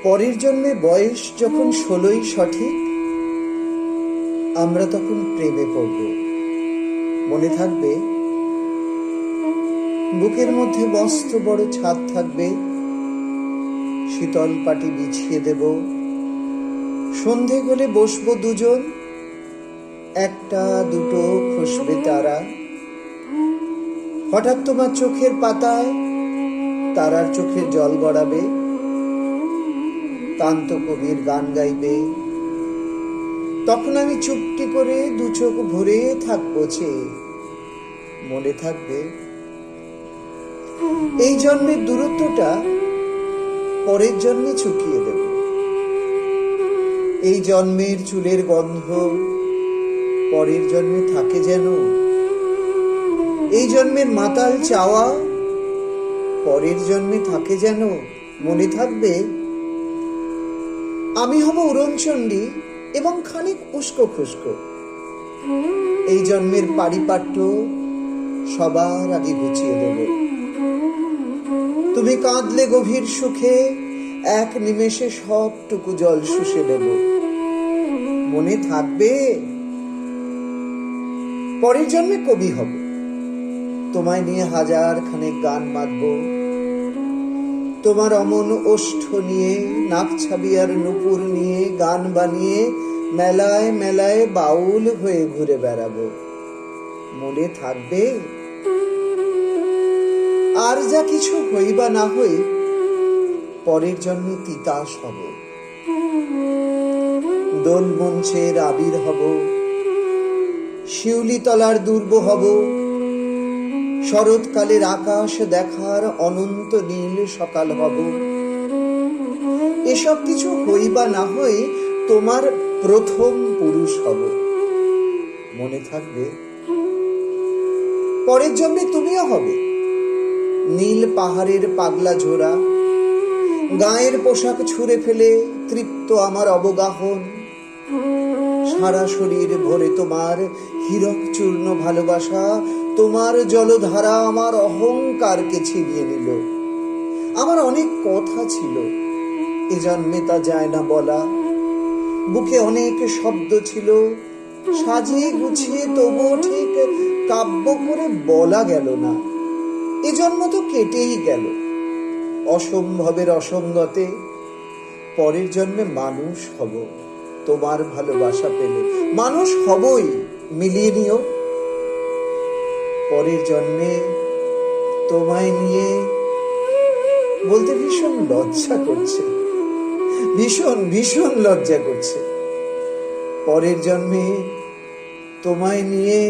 পরের জন্মে বয়স যখন 16ই সঠিক, আমরা তখন প্রেমে পড়ব। মনে থাকবে, বুকের মধ্যে মস্ত বড় ছাদ থাকবে, শীতল পাটি বিছিয়ে দেব, সন্ধে হলে বসবো দুজন, একটা দুটো খসবে তারা, হঠাৎ তোমার চোখের পাতায় তারার চোখে জল গড়াবে, কান্ত কবির গান গাইবে, তখন আমি চুপটি করে দু চোখ ভরে থাকবো চেয়ে। মনে থাকবে, এই জন্মের দূরত্বটা পরের জন্মে চুকিয়ে দেব। এই জন্মের চুলের গন্ধ পরের জন্মে থাকে যেন, এই জন্মের মাতাল চাওয়া পরের জন্মে থাকে যেন। মনে থাকবে, আমি হব উড়নচণ্ডী এবং খানিক উস্কো খুস্কো। এই জন্মের পারিপাট্য সবার আগে গুছিয়ে দেব। তুমি কাঁদলে গভীর সুখে এক নিমেষে সবটুকু জল শুষে নেব। মনে থাকবে, পরের জন্মে কবি হব, তোমায় নিয়ে হাজার খানেক গান বাঁধব, তোমার অমন ওষ্ঠ নিয়ে, নাক ছাবি আর নুপুর নিয়ে গান বানিয়ে মেলায় মেলায় বাউল হয়ে ঘুরে বেড়াবো। মনে থাকবে, আর যা কিছু হই বা না হই, পরের জন্মে তিতাস হব, দোল মঞ্চের আবির হব, শিউলি তলার দুর্ব হব, শরৎকালের আকাশ দেখার অনন্ত নীল সকাল হব। এসব কিছু হই বা না হই, তোমার প্রথম পুরুষ হব। মনে থাকবে, পরের জন্মে তুমিও হবে নীল পাহাড়ের পাগলা ঝোড়া, গায়ের পোশাক ছুঁড়ে ফেলে তৃপ্ত আমার অবগাহন, সারা শরীর ভরে তোমার হীরক চূর্ণ ভালোবাসা, তোমার জলধারা আমার অহংকারকে ছিনিয়ে নিল। আমার অনেক কথা ছিল, এ জন্মে তা যায় না বলা, বুকে অনেক শব্দ ছিল, সাজিয়ে গুছিয়ে তবুও ঠিক কাব্য করে বলা গেল না। এ জন্ম তো কেটেই গেল অসম্ভবের অসঙ্গতে। পরের জন্মে মানুষ হব, তোমার ভালোবাসা পেলে মানুষ হবই, মিলিয়ে নিও। পরের জন্মে তোমায় নিয়ে বলতে ভীষণ লজ্জা করছে, ভীষণ ভীষণ লজ্জা করছে। পরের জন্মে তোমায় নিয়ে